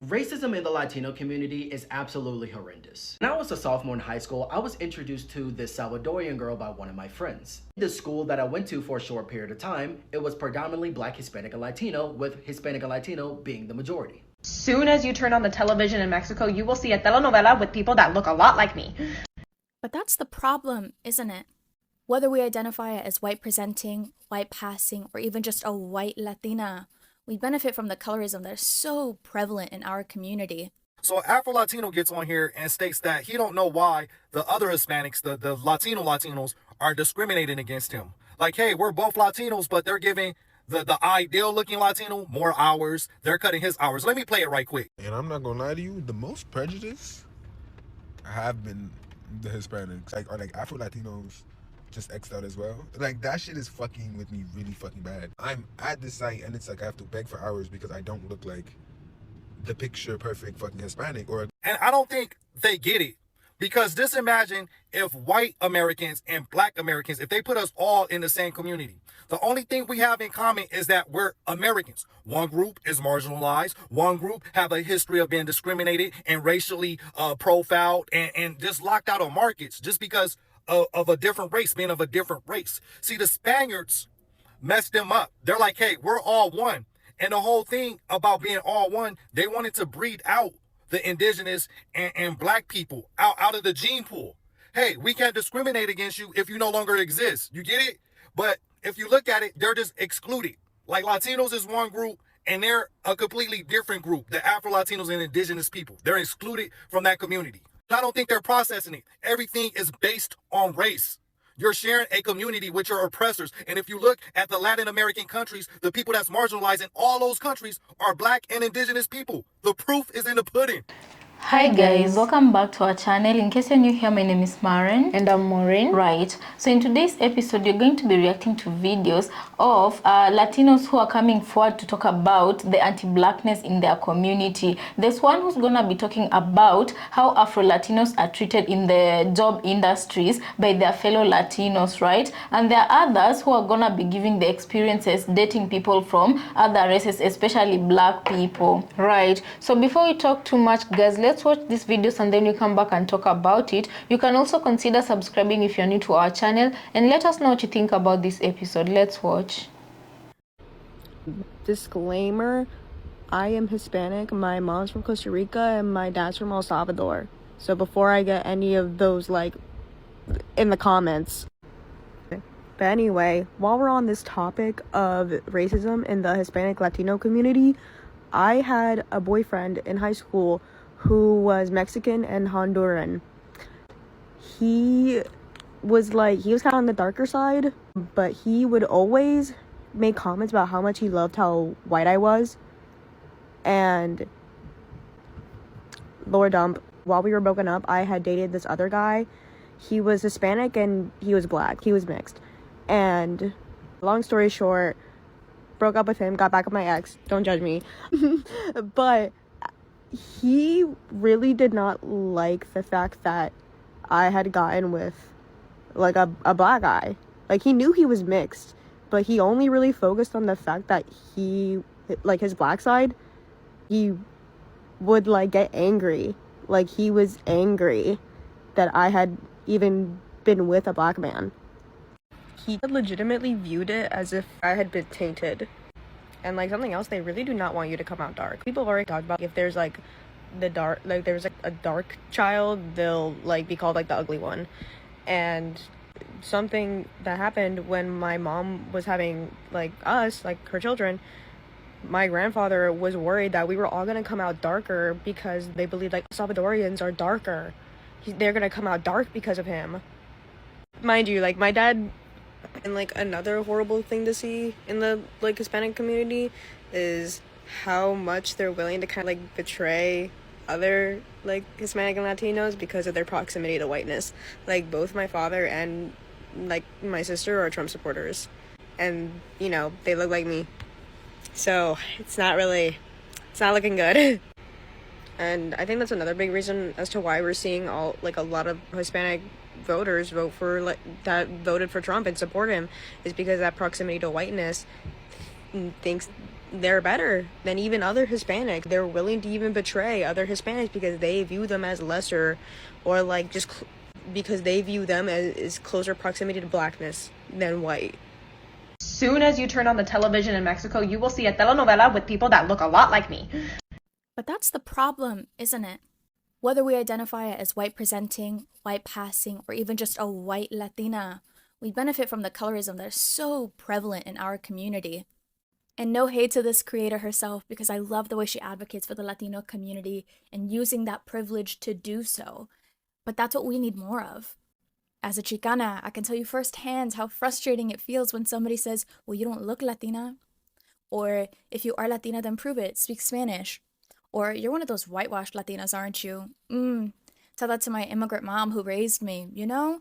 Racism in the Latino community is absolutely horrendous. When I was a sophomore in high school, I was introduced to this Salvadorian girl by one of my friends. The school that I went to for a short period of time, it was predominantly Black, Hispanic, and Latino, with Hispanic and Latino being the majority. Soon as you turn on the television in Mexico, you will see a telenovela with people that look a lot like me. But that's the problem, isn't it? Whether we identify as white presenting, white passing, or even just a white Latina, we benefit from the colorism that is so prevalent in our community. So Afro-Latino gets on here and states that he don't know why the other Hispanics, the Latinos are discriminating against him. Like, hey, we're both Latinos, but they're giving the ideal looking Latino more hours. They're cutting his hours. Let me play it right quick. And I'm not gonna lie to you, the most prejudice have been the Hispanics, or Afro-Latinos just X'd out as well. Like, that shit is fucking with me really fucking bad. I'm at the site and it's like I have to beg for hours because I don't look like the picture perfect fucking Hispanic. And I don't think they get it. Because just imagine if white Americans and black Americans, if they put us all in the same community, the only thing we have in common is that we're Americans. One group is marginalized. One group have a history of being discriminated and racially profiled and just locked out of markets just because of a different race, being of a different race. See, the Spaniards messed them up. They're like, hey, we're all one. And the whole thing about being all one, they wanted to breed out the indigenous and black people out of the gene pool. Hey, we can't discriminate against you if you no longer exist. You get it? But if you look at it, they're just excluded. Like, Latinos is one group and they're a completely different group. The Afro-Latinos and indigenous people. They're excluded from that community. I don't think they're processing it. Everything is based on race. You're sharing a community with your oppressors. And if you look at the Latin American countries, the people that's marginalized in all those countries are black and indigenous people. The proof is in the pudding. Hi guys, welcome back to our channel. In case you're new here, my name is Maren. And I'm Maureen. Right, so in today's episode, you're going to be reacting to videos of Latinos who are coming forward to talk about the anti-blackness in their community. There's one who's gonna be talking about how Afro-Latinos are treated in the job industries by their fellow Latinos, right? And there are others who are gonna be giving the experiences dating people from other races, especially black people, right? So before we talk too much, guys, let's watch these videos and then we come back and talk about it. You can also consider subscribing if you're new to our channel and let us know what you think about this episode. Let's watch. Disclaimer, I am Hispanic. My mom's from Costa Rica and my dad's from El Salvador. So before I get any of those in the comments. But anyway, while we're on this topic of racism in the Hispanic Latino community, I had a boyfriend in high school who was Mexican and Honduran. He was kind of on the darker side, but he would always make comments about how much he loved how white I was. And Lord dump, while we were broken up, I had dated this other guy. He was Hispanic and he was black. He was mixed. And long story short, broke up with him, got back with my ex. Don't judge me. But he really did not like the fact that I had gotten with a black guy. He knew he was mixed, but he only really focused on the fact that he, his black side, he would get angry. He was angry that I had even been with a black man. He legitimately viewed it as if I had been tainted. And something else, they really do not want you to come out dark. People have already talked about if there's there's a dark child, they'll be called the ugly one. And something that happened when my mom was having us, her children, my grandfather was worried that we were all gonna come out darker because they believed Salvadorians are darker. They're gonna come out dark because of him. Mind you, my dad. And another horrible thing to see in the Hispanic community is how much they're willing to kind of betray other Hispanic and Latinos because of their proximity to whiteness. Both my father and my sister are Trump supporters, and they look like me, so it's not looking good. And I think that's another big reason as to why we're seeing a lot of Hispanic voters that voted for Trump and support him, is because that proximity to whiteness thinks they're better than even other Hispanics. They're willing to even betray other Hispanics because they view them as lesser, or like just because they view them as closer proximity to blackness than white. Soon as you turn on the television in Mexico, you will see a telenovela with people that look a lot like me. But that's the problem, isn't it? Whether we identify as white presenting, white passing, or even just a white Latina, we benefit from the colorism that is so prevalent in our community. And no hate to this creator herself, because I love the way she advocates for the Latino community and using that privilege to do so. But that's what we need more of. As a Chicana, I can tell you firsthand how frustrating it feels when somebody says, well, you don't look Latina. Or if you are Latina, then prove it, speak Spanish. Or you're one of those whitewashed Latinas, aren't you? Tell that to my immigrant mom who raised me, you know?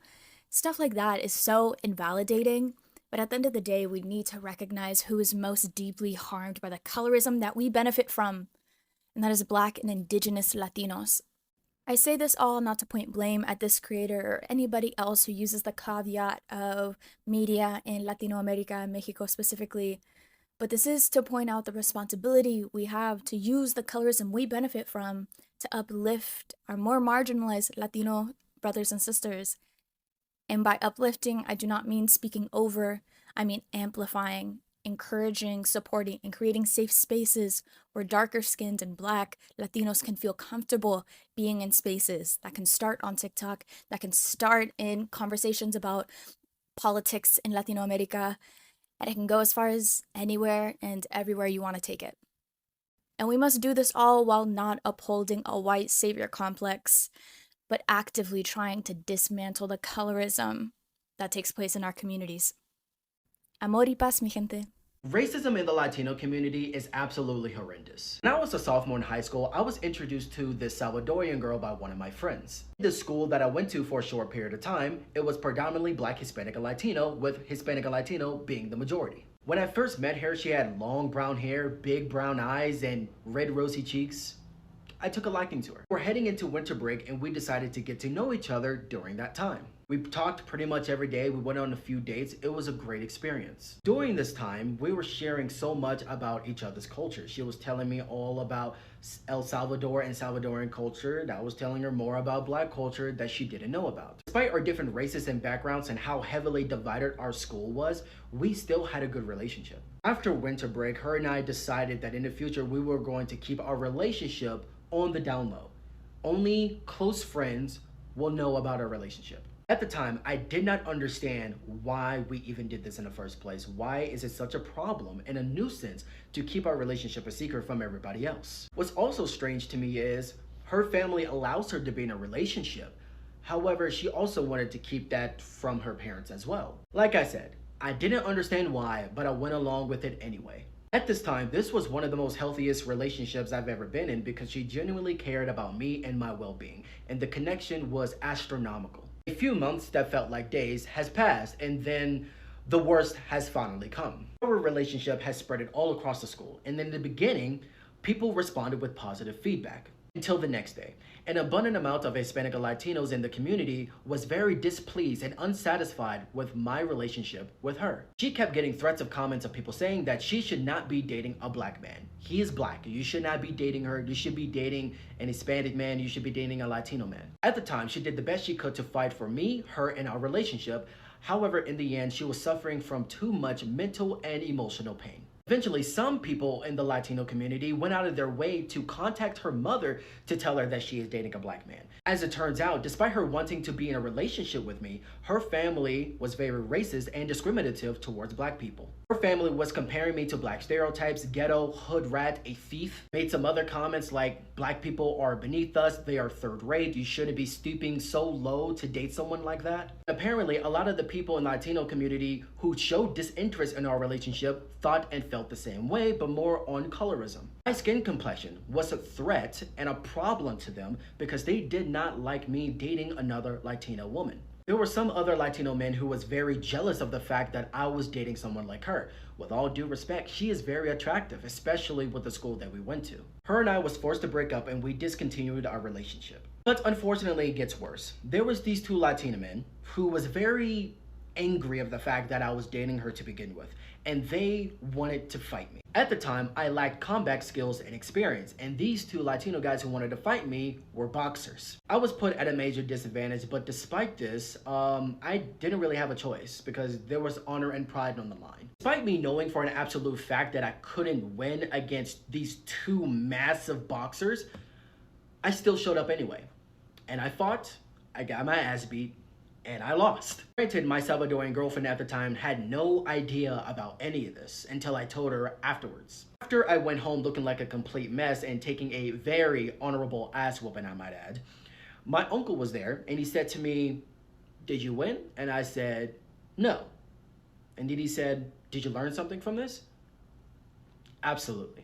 Stuff like that is so invalidating. But at the end of the day, we need to recognize who is most deeply harmed by the colorism that we benefit from. And that is Black and Indigenous Latinos. I say this all not to point blame at this creator or anybody else who uses the caveat of media in Latino America and Mexico specifically, but this is to point out the responsibility we have to use the colorism we benefit from to uplift our more marginalized Latino brothers and sisters. And by uplifting, I do not mean speaking over, I mean amplifying, encouraging, supporting, and creating safe spaces where darker-skinned and Black Latinos can feel comfortable being in spaces that can start on TikTok, that can start in conversations about politics in Latino America, and it can go as far as anywhere and everywhere you want to take it. And we must do this all while not upholding a white savior complex, but actively trying to dismantle the colorism that takes place in our communities. Amor y paz, mi gente. Racism in the Latino community is absolutely horrendous. When I was a sophomore in high school, I was introduced to this Salvadorian girl by one of my friends. The school that I went to for a short period of time, it was predominantly Black, Hispanic, and Latino, with Hispanic and Latino being the majority. When I first met her, she had long brown hair, big brown eyes, and red rosy cheeks. I took a liking to her. We're heading into winter break and we decided to get to know each other during that time. We talked pretty much every day. We went on a few dates. It was a great experience. During this time, we were sharing so much about each other's culture. She was telling me all about El Salvador and Salvadoran culture, and I was telling her more about Black culture that she didn't know about. Despite our different races and backgrounds and how heavily divided our school was, we still had a good relationship. After winter break, her and I decided that in the future we were going to keep our relationship on the down low. Only close friends will know about our relationship. At the time, I did not understand why we even did this in the first place. Why is it such a problem and a nuisance to keep our relationship a secret from everybody else? What's also strange to me is her family allows her to be in a relationship. However, she also wanted to keep that from her parents as well. Like I said, I didn't understand why, but I went along with it anyway. At this time, this was one of the most healthiest relationships I've ever been in because she genuinely cared about me and my well-being, and the connection was astronomical. A few months that felt like days has passed, and then the worst has finally come. Our relationship has spread it all across the school, and in the beginning, people responded with positive feedback. Until the next day, an abundant amount of Hispanic and Latinos in the community was very displeased and unsatisfied with my relationship with her. She kept getting threats of comments of people saying that she should not be dating a Black man. He is Black. You should not be dating her. You should be dating an Hispanic man. You should be dating a Latino man. At the time, she did the best she could to fight for me, her, and our relationship. However, in the end, she was suffering from too much mental and emotional pain. Eventually, some people in the Latino community went out of their way to contact her mother to tell her that she is dating a Black man. As it turns out, despite her wanting to be in a relationship with me, her family was very racist and discriminative towards Black people. Her family was comparing me to Black stereotypes, ghetto, hood rat, a thief, made some other comments like Black people are beneath us, they are third rate, you shouldn't be stooping so low to date someone like that. Apparently, a lot of the people in the Latino community who showed disinterest in our relationship thought and felt the same way, but more on colorism. My skin complexion was a threat and a problem to them because they did not like me dating another Latina woman. There were some other Latino men who was very jealous of the fact that I was dating someone like her. With all due respect, she is very attractive, especially with the school that we went to. Her and I was forced to break up and we discontinued our relationship. But unfortunately, it gets worse. There was these two Latina men who was very angry of the fact that I was dating her to begin with, and they wanted to fight me. At the time, I lacked combat skills and experience, and these two Latino guys who wanted to fight me were boxers. I was put at a major disadvantage, but despite this, I didn't really have a choice because there was honor and pride on the line. Despite me knowing for an absolute fact that I couldn't win against these two massive boxers, I still showed up anyway. And I fought, I got my ass beat, and I lost. Granted, my Salvadorian girlfriend at the time had no idea about any of this until I told her afterwards. After I went home looking like a complete mess and taking a very honorable ass whooping, I might add, my uncle was there and he said to me, "Did you win?" And I said, "No." And then he said, "Did you learn something from this?" Absolutely.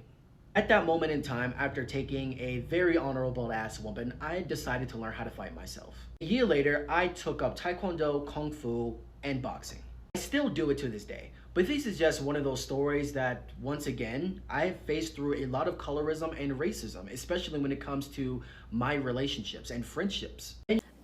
At that moment in time, after taking a very honorable ass whooping, I decided to learn how to fight myself. A year later, I took up Taekwondo, Kung Fu, and boxing. I still do it to this day, but this is just one of those stories that, once again, I've faced through a lot of colorism and racism, especially when it comes to my relationships and friendships.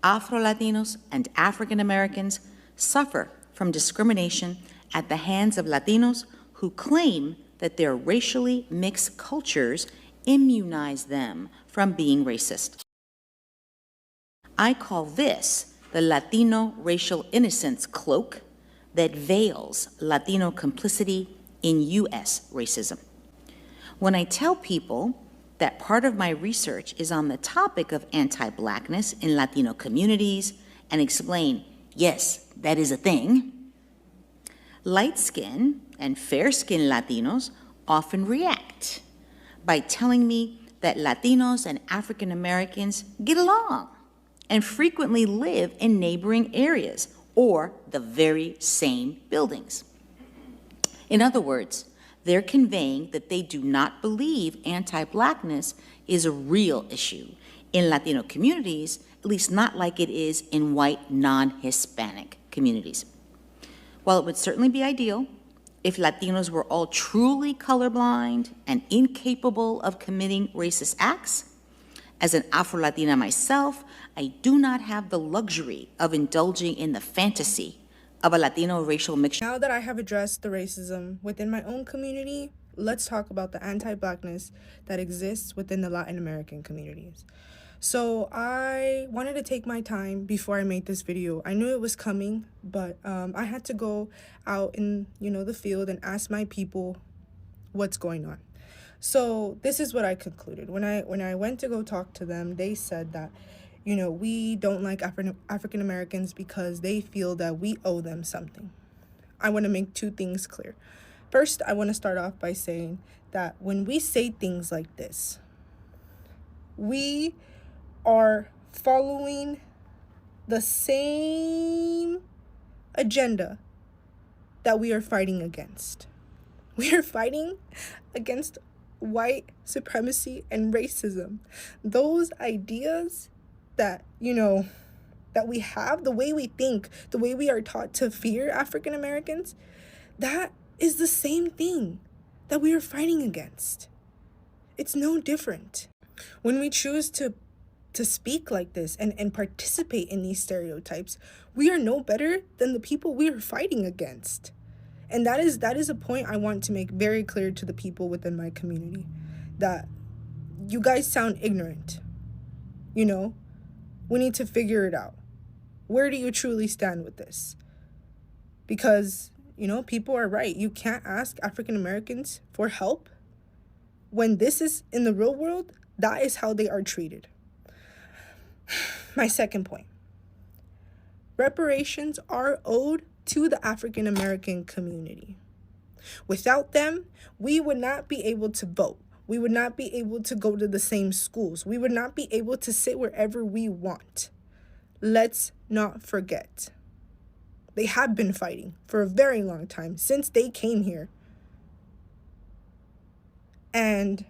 Afro-Latinos and African Americans suffer from discrimination at the hands of Latinos who claim that their racially mixed cultures immunize them from being racist. I call this the Latino racial innocence cloak that veils Latino complicity in U.S. racism. When I tell people that part of my research is on the topic of anti-Blackness in Latino communities and explain, yes, that is a thing, light-skinned and fair-skinned Latinos often react by telling me that Latinos and African Americans get along and frequently live in neighboring areas or the very same buildings. In other words, they're conveying that they do not believe anti-Blackness is a real issue in Latino communities, at least not like it is in white non-Hispanic communities. While it would certainly be ideal if Latinos were all truly colorblind and incapable of committing racist acts, as an Afro-Latina myself, I do not have the luxury of indulging in the fantasy of a Latino racial mixture. Now that I have addressed the racism within my own community, let's talk about the anti-Blackness that exists within the Latin American communities. So I wanted to take my time before I made this video. I knew it was coming, but I had to go out in, the field and ask my people what's going on. So this is what I concluded. When I went to go talk to them, they said that, we don't like African Americans because they feel that we owe them something. I want to make two things clear. First, I want to start off by saying that when we say things like this, we are following the same agenda that we are fighting against. We are fighting against white supremacy and racism. Those ideas that, that we have, the way we think, the way we are taught to fear African Americans, that is the same thing that we are fighting against. It's no different. When we choose to speak like this and participate in these stereotypes, we are no better than the people we are fighting against. And that is a point I want to make very clear to the people within my community, that you guys sound ignorant. We need to figure it out. Where do you truly stand with this? Because, people are right. You can't ask African Americans for help when this is in the real world. That is how they are treated. My second point. Reparations are owed to the African American community. Without them, we would not be able to vote. We would not be able to go to the same schools. We would not be able to sit wherever we want. Let's not forget. They have been fighting for a very long time, since they came here. And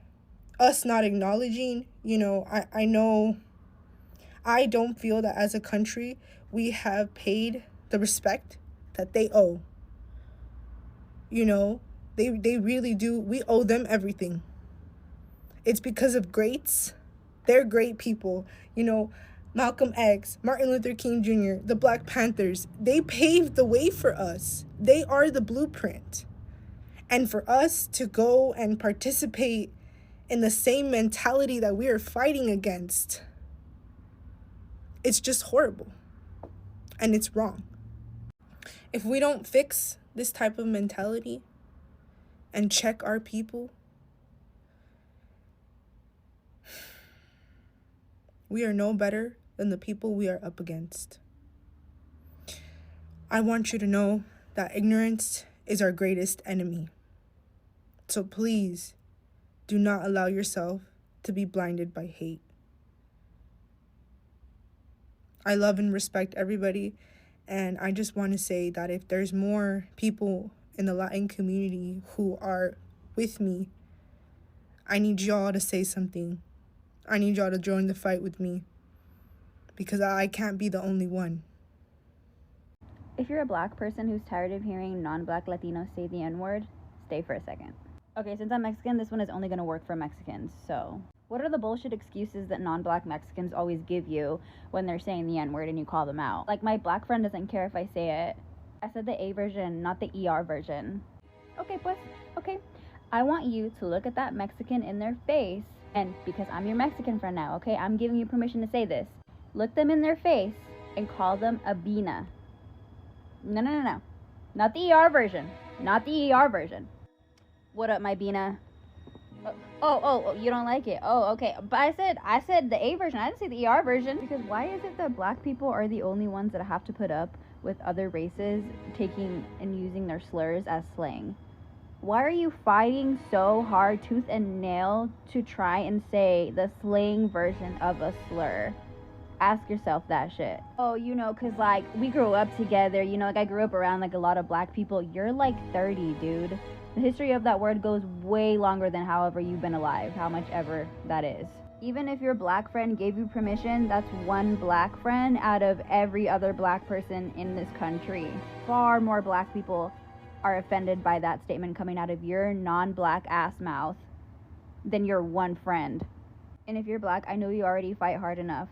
us not acknowledging, I know I don't feel that as a country we have paid the respect that they owe. They really do. We owe them everything. It's because of greats. They're great people. Malcolm X, Martin Luther King Jr., the Black Panthers, they paved the way for us. They are the blueprint. And for us to go and participate in the same mentality that we are fighting against, it's just horrible. And it's wrong. If we don't fix this type of mentality and check our people, we are no better than the people we are up against. I want you to know that ignorance is our greatest enemy. So please, do not allow yourself to be blinded by hate. I love and respect everybody, and I just want to say that if there's more people in the Latin community who are with me, I need y'all to say something. I need y'all to join the fight with me, because I can't be the only one. If you're a Black person who's tired of hearing non-Black Latinos say the N-word, stay for a second. Okay, since I'm Mexican, this one is only going to work for Mexicans, so... What are the bullshit excuses that non-Black Mexicans always give you when they're saying the N-word and you call them out? Like, my Black friend doesn't care if I say it. I said the A version, not the ER version. Okay, pues, okay. I want you to look at that Mexican in their face, and because I'm your Mexican friend now, okay, I'm giving you permission to say this. Look them in their face and call them a Bina. No. Not the ER version. Not the ER version. What up, my Bina? Oh, you don't like it. Oh, okay. But I said the A version. I didn't say the ER version. Because why is it that Black people are the only ones that have to put up with other races taking and using their slurs as slang? Why are you fighting so hard, tooth and nail, to try and say the slang version of a slur? Ask yourself that shit. Oh, you know, because, like, we grew up together. You know, like, I grew up around, like, a lot of Black people. You're, like, 30, dude. The history of that word goes way longer than however you've been alive, how much ever that is. Even if your Black friend gave you permission, that's one Black friend out of every other Black person in this country. Far more Black people are offended by that statement coming out of your non-Black ass mouth than your one friend. And if you're Black, I know you already fight hard enough.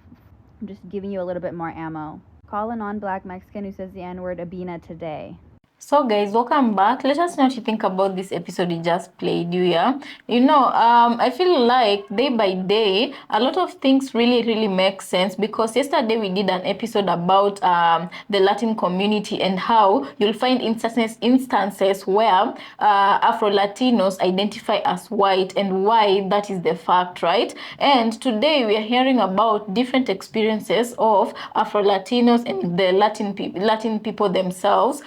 I'm just giving you a little bit more ammo. Call a non-Black Mexican who says the N-word Abina today. So guys, welcome back. Let us know what you think about this episode we just played you, yeah? You know, I feel like day by day, a lot of things really make sense, because yesterday we did an episode about the Latin community and how you'll find instances where Afro-Latinos identify as white and why that is the fact, right? And today we are hearing about different experiences of Afro-Latinos and the Latin people themselves,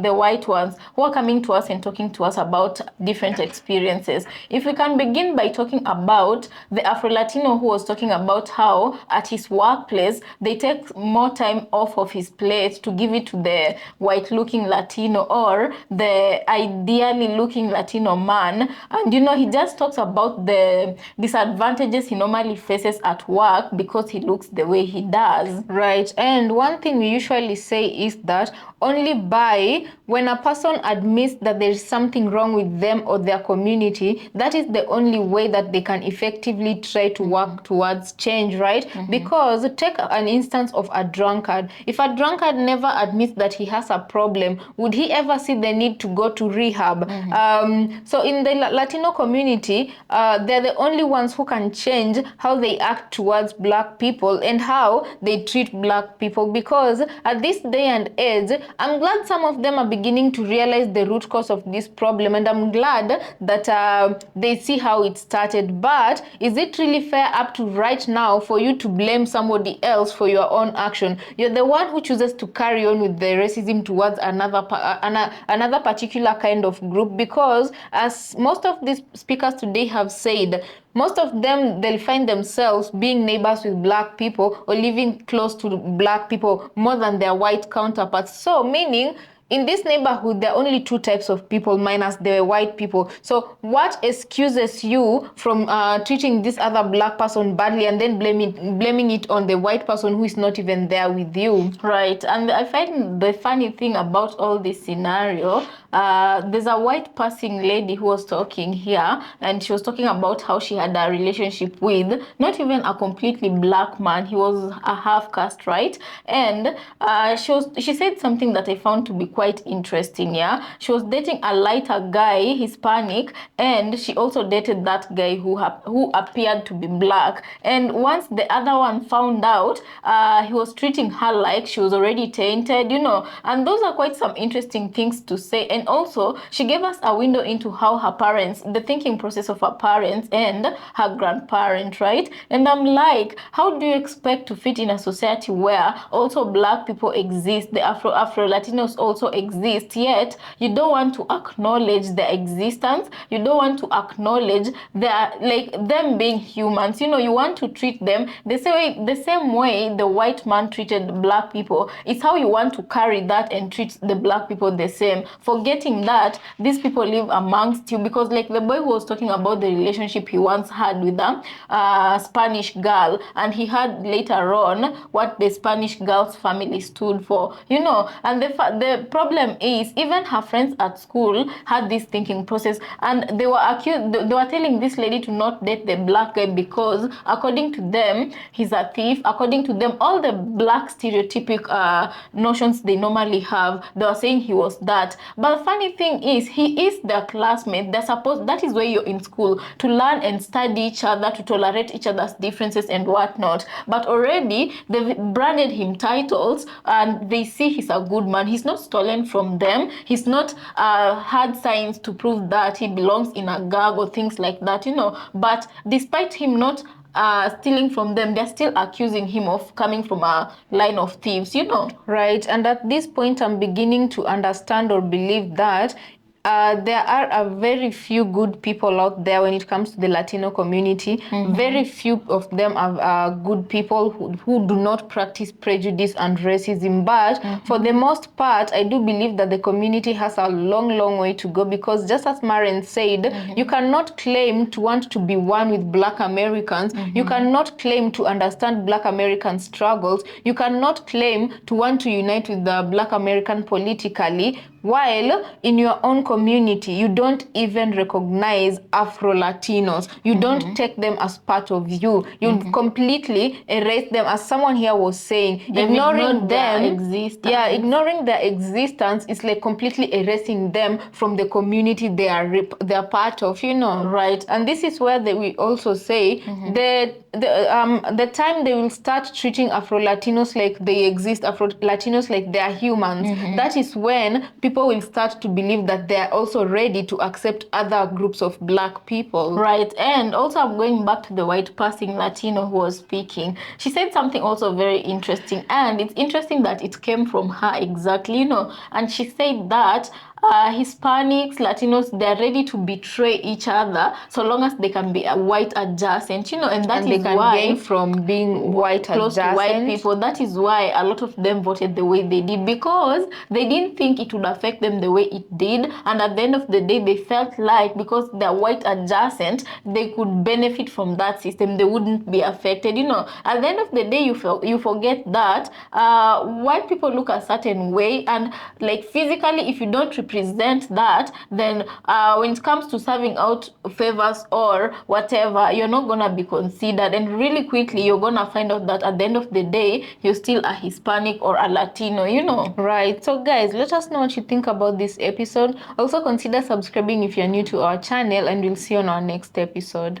the white ones, who are coming to us and talking to us about different experiences. If we can begin by talking about the Afro-Latino who was talking about how at his workplace they take more time off of his plate to give it to the white-looking Latino or the ideally looking Latino man. And you know, he just talks about the disadvantages he normally faces at work because he looks the way he does, right? And one thing we usually say is that only by when a person admits that there is something wrong with them or their community, that is the only way that they can effectively try to work towards change, right? Because take an instance of a drunkard. If a drunkard never admits that he has a problem, would he ever see the need to go to rehab? So in the Latino community, they're the only ones who can change how they act towards Black people and how they treat Black people, because at this day and age, I'm glad some of them are beginning to realize the root cause of this problem, and I'm glad that they see how it started. But is it really fair up to right now for you to blame somebody else for your own action? You're the one who chooses to carry on with the racism towards another particular kind of group, because as most of these speakers today have said, most of them, they'll find themselves being neighbors with Black people or living close to Black people more than their white counterparts. So meaning, in this neighborhood, there are only two types of people minus the white people. So what excuses you from treating this other Black person badly and then blaming it on the white person who is not even there with you, right? And I find the funny thing about all this scenario, there's a white passing lady who was talking here, and she was talking about how she had a relationship with not even a completely black man. He was a half caste, right? And she said something that I found to be quite interesting. Yeah, she was dating a lighter guy, Hispanic, and she also dated that guy who appeared to be black. And once the other one found out, he was treating her like she was already tainted, and those are quite some interesting things to say. And also, she gave us a window into how her parents, the thinking process of her parents and her grandparent, right? And I'm like, how do you expect to fit in a society where also black people exist, the Afro-Latinos also exist, yet you don't want to acknowledge their existence, you don't want to acknowledge their, like, them being humans, you want to treat them the same way the white man treated black people. It's how you want to carry that and treat the black people the same, forgetting that these people live amongst you. Because like the boy who was talking about the relationship he once had with a Spanish girl, and he had later on what the Spanish girl's family stood for, and the problem is even her friends at school had this thinking process, and they were telling this lady to not date the black guy because according to them he's a thief. According to them, all the black stereotypic notions they normally have, they were saying he was that. But the funny thing is, he is their classmate. That is where you're in school, to learn and study each other, to tolerate each other's differences and whatnot. But already they've branded him titles, and they see he's a good man. He's not stolen from them. He's not had signs to prove that he belongs in a gang or things like that, But despite him not stealing from them, they're still accusing him of coming from a line of thieves, Right. And at this point, I'm beginning to understand or believe that there are a very few good people out there when it comes to the Latino community. Very few of them are good people who do not practice prejudice and racism. But for the most part, I do believe that the community has a long way to go, because just as Maren said, you cannot claim to want to be one with Black Americans. You cannot claim to understand Black American struggles. You cannot claim to want to unite with the Black American politically, while in your own community you don't even recognize Afro-Latinos. You don't take them as part of you. You completely erase them, as someone here was saying. Ignoring them, ignoring their existence is like completely erasing them from the community they are part of, right? And this is where we also say the time they will start treating Afro-Latinos like they exist, Afro-Latinos like they are humans, that is when people will start to believe that they are also ready to accept other groups of black people. Right. And also, I'm going back to the white passing Latino who was speaking. She said something also very interesting, and it's interesting that it came from her exactly, and she said that Hispanics, Latinos, they're ready to betray each other so long as they can be a white adjacent, and that is why gain from being white close adjacent to white people. That is why a lot of them voted the way they did, because they didn't think it would affect them the way it did, and at the end of the day they felt like because they're white adjacent they could benefit from that system, they wouldn't be affected. At the end of the day you forget that white people look a certain way, and like physically if you don't represent that, then when it comes to serving out favors or whatever, you're not gonna be considered, and really quickly you're gonna find out that at the end of the day you're still a Hispanic or a Latino, Right. So guys, let us know what you think about this episode. Also consider subscribing if you're new to our channel, and we'll see you on our next episode.